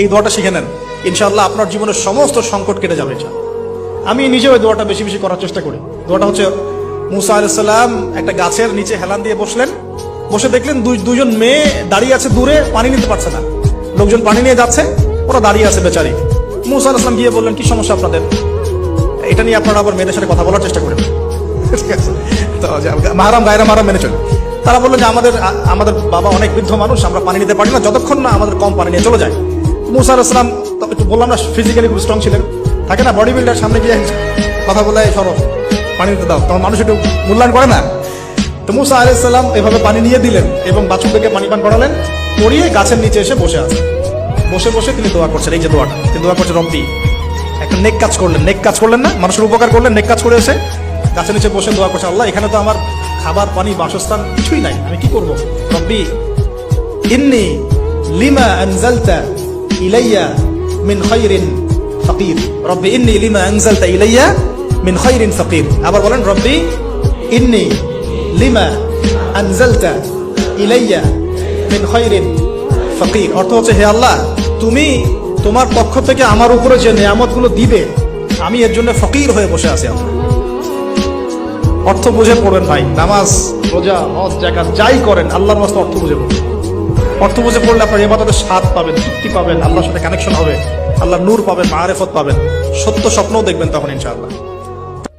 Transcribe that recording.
এই দোয়াটা শিখে নেন, ইনশাআল্লাহ আপনার জীবনের সমস্ত সংকট কেটে যাবে। আমি নিজেও এই দোয়াটা বেশি বেশি করার চেষ্টা করি। দোয়াটা হচ্ছে, মুসা আলাইহিস সালাম একটা গাছের নিচে হেলান দিয়ে বসলেন, বসে দেখলেন দুইজন মেয়ে দাঁড়িয়ে আছে দূরে, পানি নিতে পারছে না। লোকজন পানি নিয়ে যাচ্ছে, ওরা দাঁড়িয়ে আছে বেচারি। মুসা আলাইহিস সালাম গিয়ে বললেন, কি সমস্যা আপনাদের? এটা নিয়ে আপনারা আবার মেয়েদের সাথে কথা বলার চেষ্টা করেন, ঠিক আছে? তো মাহারাম গায়রা মাহারাম মেনে চলে। তারা বললো যে আমাদের বাবা অনেক বৃদ্ধ মানুষ, আমরা পানি নিতে পারি না যতক্ষণ না আমাদের কম পানি নিয়ে চলে যায়। মুসা আলাইহিস সালাম একটু বললাম না, ফিজিক্যালি খুব স্ট্রং ছিলেন, থাকে না বডি বিল্ডার, সামনে গিয়ে কথা বলে সরো পানি দিতে দাও, তখন মানুষ একটু মূল্যায়ন করে না। তো মুসা আলাইহিস সালাম এভাবে পানি নিয়ে দিলেন এবং বাছুরদেরকে পানি পান করালেন, করিয়ে গাছের নিচে এসে বসে আছে। বসে বসে তিনি দোয়া করছেন, এই যে দোয়াটা তিনি দোয়া করছেন, রব্বি, একটা নেক কাজ করলেন, নেক কাজ করলেন না, মানুষের উপকার করলেন, নেক কাজ করে এসে গাছের নিচে বসে দোয়া করছে, আল্লাহ এখানে তো আমার খাবার পানি বাসস্থান কিছুই নাই, আমি কি করবো? রব্বি ইন্নী লিমা আনজালতা ইলাইয়া মিন খায়রিন ফাকির, রব্বি ইন্নী লিমা আনজালতা ইলাইয়া মিন খায়রিন ফাকির। আবার বলেন, রব্বি ইন্নী লিমা আনজালতা ইলাইয়া মিন খায়রিন ফাকির। অর্থ হচ্ছে, হে আল্লাহ, তুমি তোমার পক্ষ থেকে আমার উপরে যে নিয়ামতগুলো দিবে, আমি এর জন্য ফকির হয়ে বসে আছি। আল্লাহ অর্থ বুঝে পড়বেন ভাই, নামাজ রোজা হজ যাকাত যাই করেন আল্লাহর রাস্তায় অর্থ বুঝে পড়বেন। অর্থ বুঝে পড়লে আপনার ইবাদতের স্বাদ পাবেন, তৃপ্তি পাবেন, আল্লাহর সাথে কানেকশন হবে, আল্লাহর নূর পাবেন, মাআরিফত পাবেন, সত্য স্বপ্নও দেখবেন তখন ইনশাআল্লাহ।